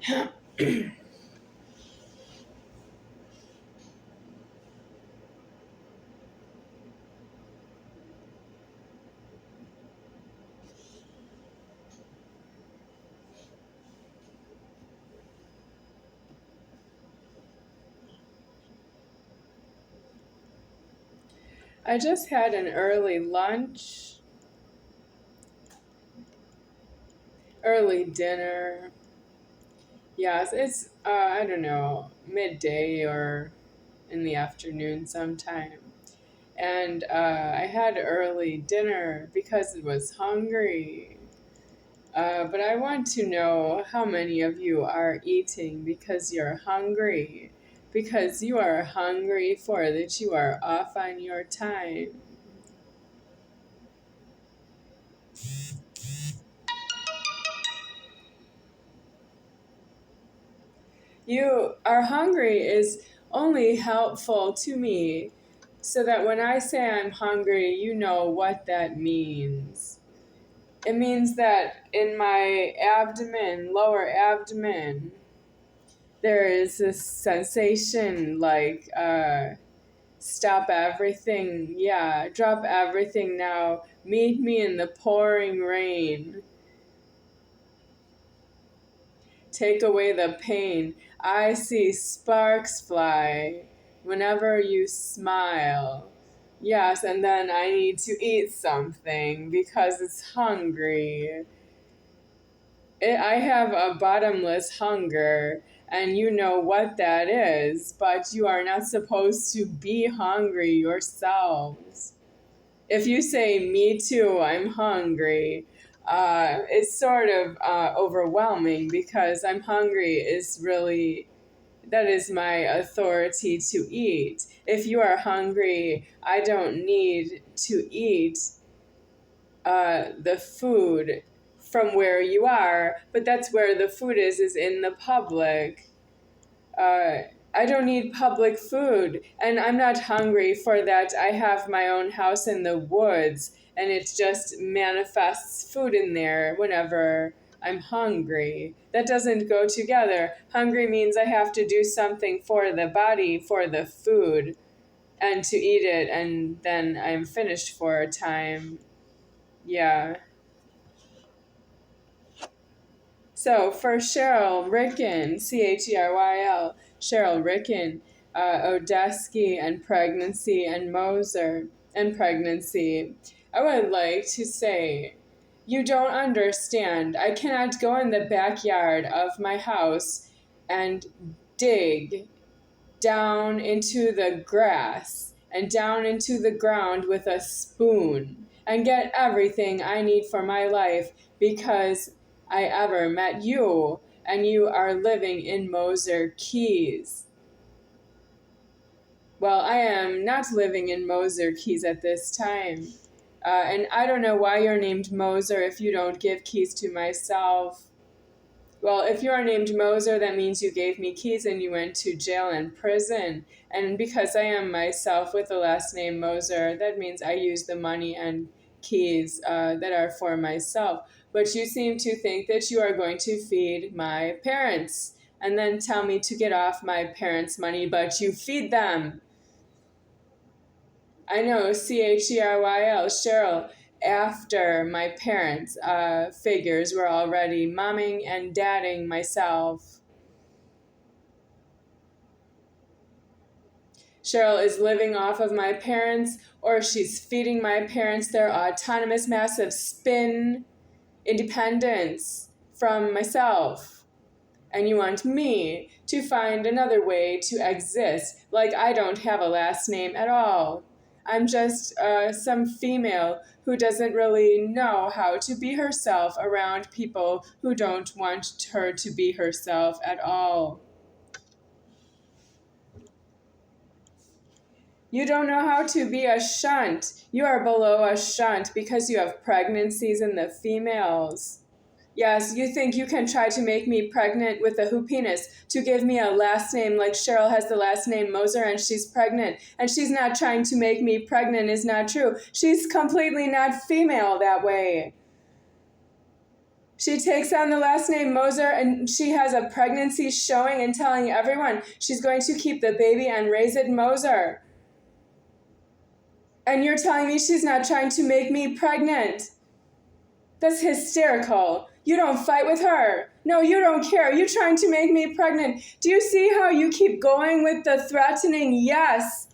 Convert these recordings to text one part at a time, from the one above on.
I just had an early lunch, early dinner. Yes, it's, I don't know, midday or in the afternoon sometime. And I had early dinner because it was hungry. But I want to know how many of you are eating because you're hungry. Because you are hungry for that you are off on your time. You are hungry is only helpful to me so that when I say I'm hungry, you know what that means. It means that in my abdomen, lower abdomen, there is this sensation like, stop everything, yeah, drop everything now, meet me in the pouring rain. Take away the pain. I see sparks fly whenever you smile. Yes, and then I need to eat something because it's hungry. I have a bottomless hunger, and you know what that is, but you are not supposed to be hungry yourselves. If you say, me too, I'm hungry, it's sort of overwhelming because I'm hungry is really, that is my authority to eat. If you are hungry, I don't need to eat the food from where you are, but that's where the food is in the public. I don't need public food, and I'm not hungry for that. I have my own house in the woods, and it just manifests food in there whenever I'm hungry. That doesn't go together. Hungry means I have to do something for the body, for the food, and to eat it, and then I'm finished for a time. Yeah. So for Cheryl Ricken, Cheryl, Cheryl Ricken, Odesky, and pregnancy, and Moser, and pregnancy, I would like to say, you don't understand. I cannot go in the backyard of my house and dig down into the grass and down into the ground with a spoon and get everything I need for my life because I ever met you and you are living in Moser Keys. Well, I am not living in Moser Keys at this time. And I don't know why you're named Moser if you don't give keys to myself. Well, if you are named Moser, that means you gave me keys and you went to jail and prison. And because I am myself with the last name Moser, that means I use the money and keys that are for myself. But you seem to think that you are going to feed my parents and then tell me to get off my parents' money, but you feed them. I know, Cheryl, Cheryl, after my parents' figures were already momming and dadding myself. Cheryl is living off of my parents, or she's feeding my parents their autonomous, massive spin independence from myself. And you want me to find another way to exist, like I don't have a last name at all. I'm just some female who doesn't really know how to be herself around people who don't want her to be herself at all. You don't know how to be a shunt. You are below a shunt because you have pregnancies in the females. Yes, you think you can try to make me pregnant with a hoopiness to give me a last name like Cheryl has the last name Moser and she's pregnant. And she's not trying to make me pregnant is not true. She's completely not female that way. She takes on the last name Moser, and she has a pregnancy showing and telling everyone she's going to keep the baby and raise it Moser. And you're telling me she's not trying to make me pregnant? That's hysterical. You don't fight with her. No, you don't care. You're trying to make me pregnant. Do you see how you keep going with the threatening yes?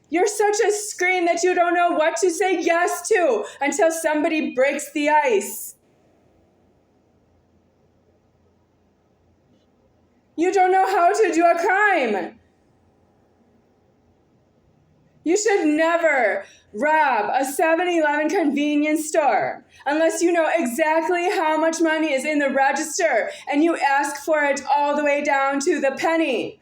You're such a scream that you don't know what to say yes to until somebody breaks the ice. You don't know how to do a crime. You should never rob a 7-Eleven convenience store unless you know exactly how much money is in the register and you ask for it all the way down to the penny.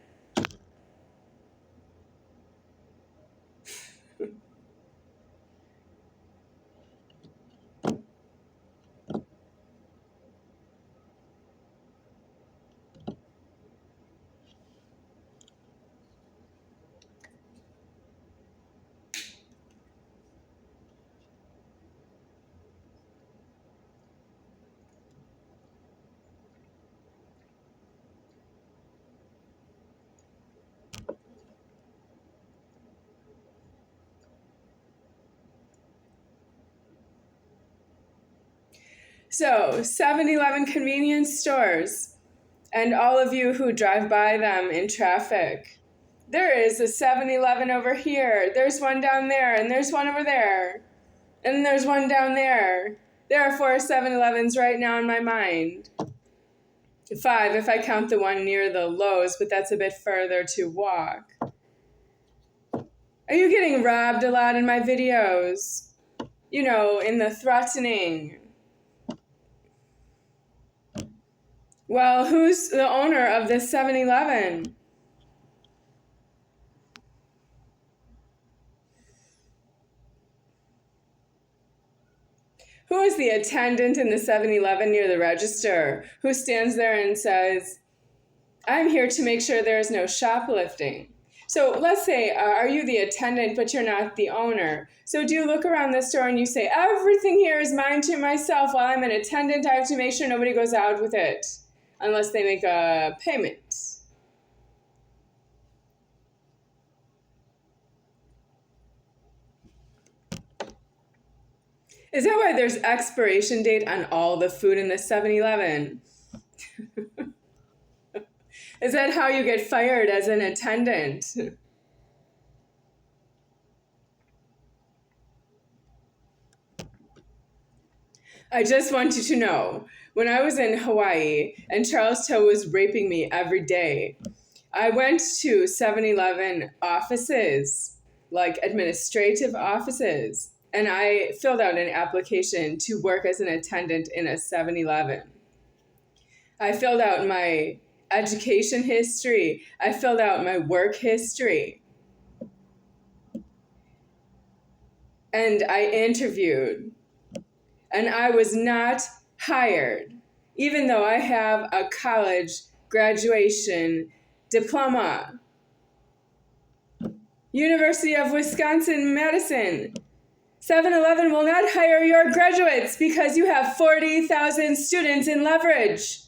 So, 7-Eleven convenience stores, and all of you who drive by them in traffic. There is a 7-Eleven over here, there's one down there, and there's one over there, and there's one down there. There are 4 7-Elevens right now in my mind. 5 if I count the one near the Lowe's, but that's a bit further to walk. Are you getting robbed a lot in my videos? You know, in the threatening. Well, who's the owner of this 7-Eleven? Who is the attendant in the 7-Eleven near the register who stands there and says, I'm here to make sure there is no shoplifting? So let's say, are you the attendant, but you're not the owner? So do you look around the store and you say, everything here is mine to myself. While I'm an attendant, I have to make sure nobody goes out with it unless they make a payment. Is that why there's expiration date on all the food in the 7-Eleven? Is that how you get fired as an attendant? I just want you to know, when I was in Hawaii and Charles Toe was raping me every day, I went to 7-Eleven offices, like administrative offices, and I filled out an application to work as an attendant in a 7-Eleven. I filled out my education history. I filled out my work history. And I interviewed. And I was not hired, even though I have a college graduation diploma. University of Wisconsin-Madison. 7-Eleven will not hire your graduates because you have 40,000 students in leverage.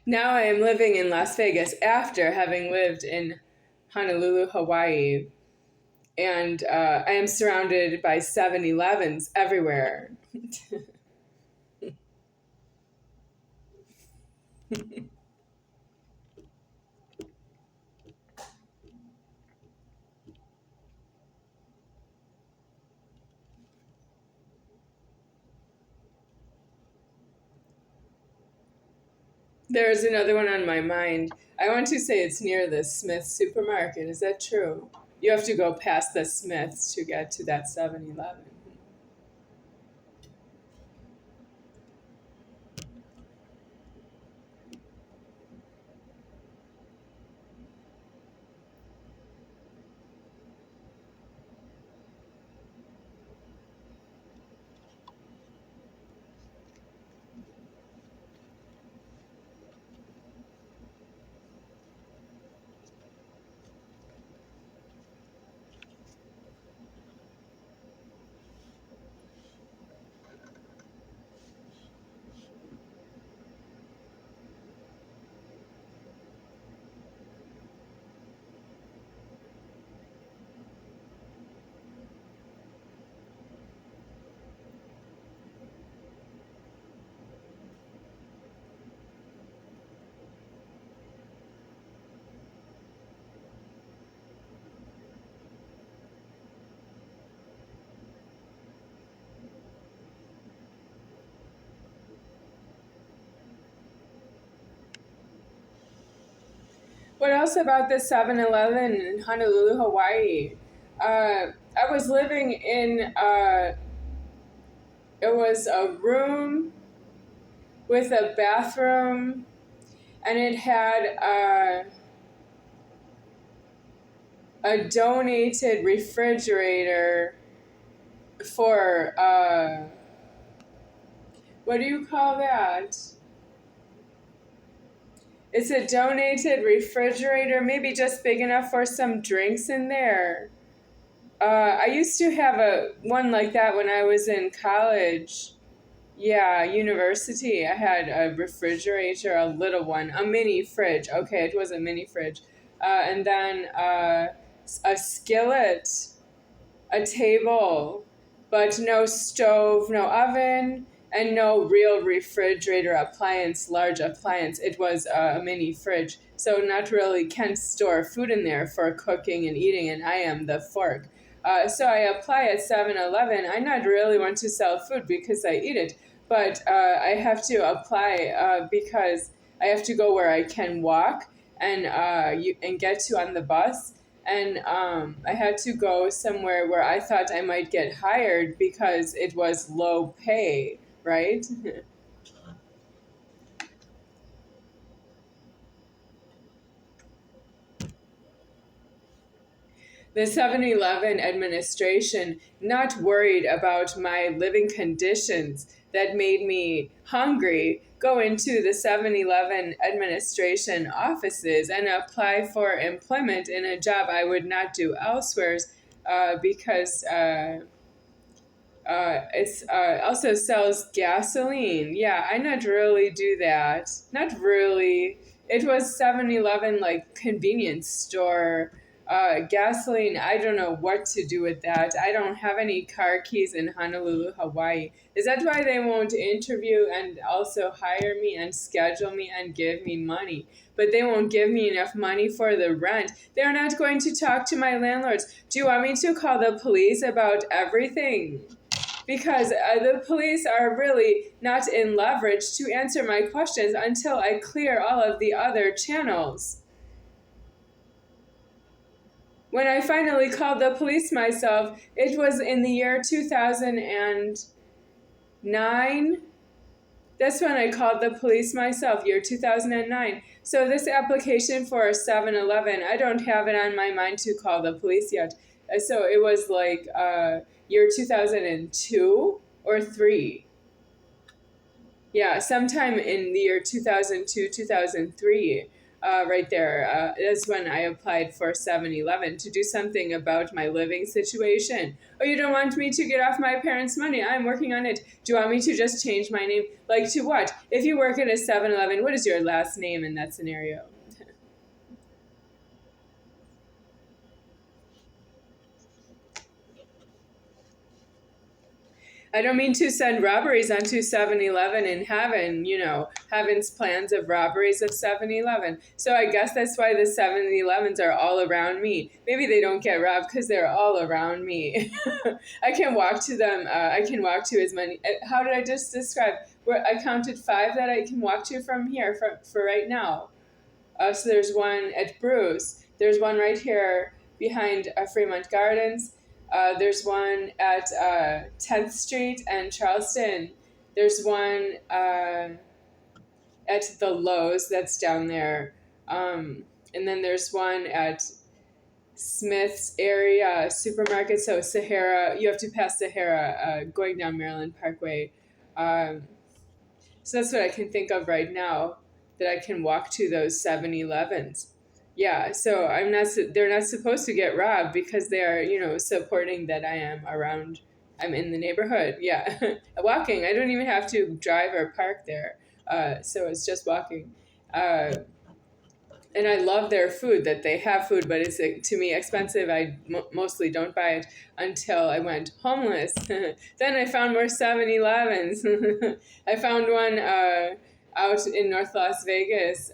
Now I am living in Las Vegas after having lived in Honolulu, Hawaii, and I am surrounded by 7-Elevens everywhere. There's another one on my mind. I want to say it's near the Smith supermarket. Is that true? You have to go past the Smiths to get to that 7-Eleven. What else about the 7-Eleven in Honolulu, Hawaii? I was living in, it was a room with a bathroom, and it had a donated refrigerator for, what do you call that? It's a donated refrigerator, maybe just big enough for some drinks in there. I used to have one like that when I was in college. Yeah, university. I had a refrigerator, a little one, a mini fridge. Okay, it was a mini fridge. And then a skillet, a table, but no stove, no oven, and no real refrigerator appliance, large appliance. It was a mini fridge. So not really can store food in there for cooking and eating, and I am the fork. So I apply at 7-Eleven. I not really want to sell food because I eat it, but I have to apply because I have to go where I can walk and get to on the bus, and I had to go somewhere where I thought I might get hired because it was low pay, right? The 7-Eleven administration not worried about my living conditions that made me hungry, go into the 7-Eleven administration offices and apply for employment in a job I would not do elsewhere because it's also sells gasoline. Yeah, I not really do that. Not really. It was 7-Eleven like convenience store. Gasoline, I don't know what to do with that. I don't have any car keys in Honolulu, Hawaii. Is that why they won't interview and also hire me and schedule me and give me money? But they won't give me enough money for the rent. They're not going to talk to my landlords. Do you want me to call the police about everything? Because the police are really not in leverage to answer my questions until I clear all of the other channels. When I finally called the police myself, it was in the year 2009. That's when I called the police myself, year 2009. So this application for 7-Eleven, I don't have it on my mind to call the police yet. So it was like year 2002 or 3. Yeah, sometime in the year 2002, 2003, right there, is when I applied for 7-Eleven to do something about my living situation. Oh, you don't want me to get off my parents' money? I'm working on it. Do you want me to just change my name? Like to what? If you work at a 7-Eleven, what is your last name in that scenario? I don't mean to send robberies onto 7-Eleven in heaven, heaven's plans of robberies of 7-Eleven. So I guess that's why the 7-Elevens are all around me. Maybe they don't get robbed because they're all around me. I can walk to them. I can walk to as many. How did I just describe? Where I counted 5 that I can walk to from here for right now. So there's one at Bruce. There's one right here behind Fremont Gardens. There's one at 10th Street and Charleston. There's one at the Lowe's that's down there. And then there's one at Smith's area supermarket. So Sahara, you have to pass Sahara going down Maryland Parkway. Um, so that's what I can think of right now, that I can walk to those 7-Elevens. Yeah, so they're not supposed to get robbed because they are, supporting that I am around, I'm in the neighborhood. Yeah, walking. I don't even have to drive or park there. So it's just walking. Uh, and I love their food, that they have food, but it's to me expensive. I mostly don't buy it until I went homeless. Then I found more 7-Elevens. I found one out in North Las Vegas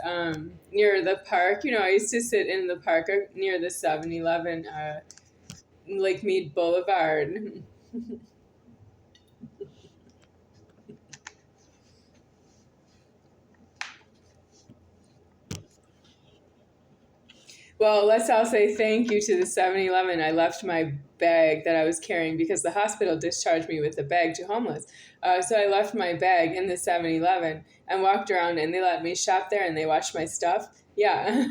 near the park. I used to sit in the park near the 7-Eleven, Lake Mead Boulevard. Well, let's all say thank you to the 7-Eleven. I left my bag that I was carrying because the hospital discharged me with the bag to homeless. So I left my bag in the 7-Eleven and walked around, and they let me shop there and they washed my stuff. Yeah.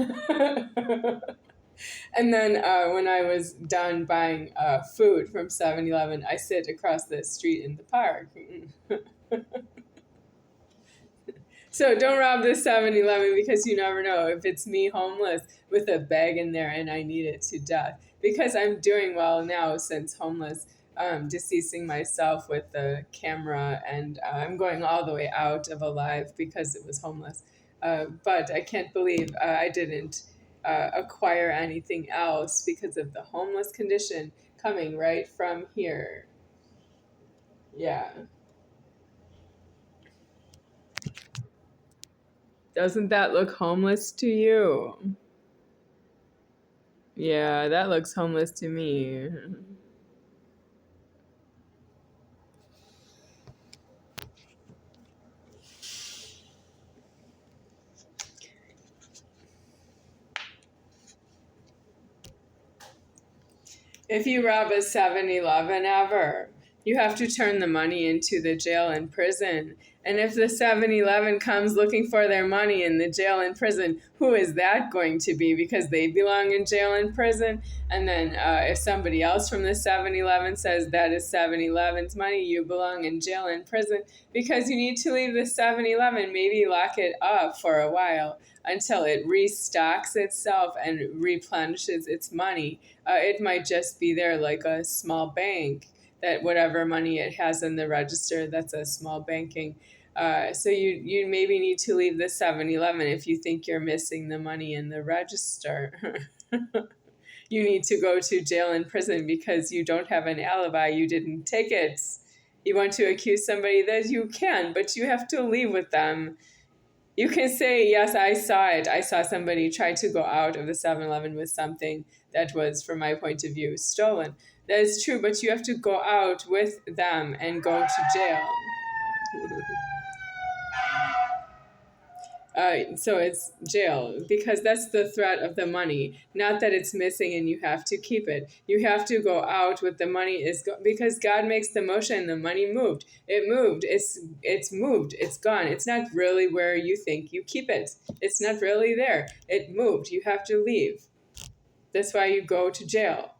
And then when I was done buying food from 7-Eleven, I sit across the street in the park. So don't rob the 7-Eleven because you never know if it's me homeless with a bag in there and I need it to death. Because I'm doing well now since homeless, deceasing myself with the camera, and I'm going all the way out of alive because it was homeless. But I can't believe I didn't acquire anything else because of the homeless condition coming right from here. Yeah. Doesn't that look homeless to you? Yeah, that looks homeless to me. If you rob a 7-Eleven ever, you have to turn the money into the jail and prison. And if the 7-Eleven comes looking for their money in the jail and prison, who is that going to be? Because they belong in jail and prison. And then if somebody else from the 7-Eleven says that is 7-Eleven's money, you belong in jail and prison because you need to leave the 7-Eleven, maybe lock it up for a while until it restocks itself and replenishes its money. It might just be there like a small bank, that whatever money it has in the register, that's a small banking. So you maybe need to leave the 7-Eleven if you think you're missing the money in the register. You need to go to jail and prison because you don't have an alibi. You didn't take it. You want to accuse somebody that you can, but you have to leave with them. You can say, yes, I saw it. I saw somebody try to go out of the 7-Eleven with something that was, from my point of view, stolen. That is true, but you have to go out with them and go to jail. So it's jail because that's the threat of the money, not that it's missing and you have to keep it. You have to go out with the money because God makes the motion. The money moved. It moved. It's moved. It's gone. It's not really where you think you keep it. It's not really there. It moved. You have to leave. That's why you go to jail.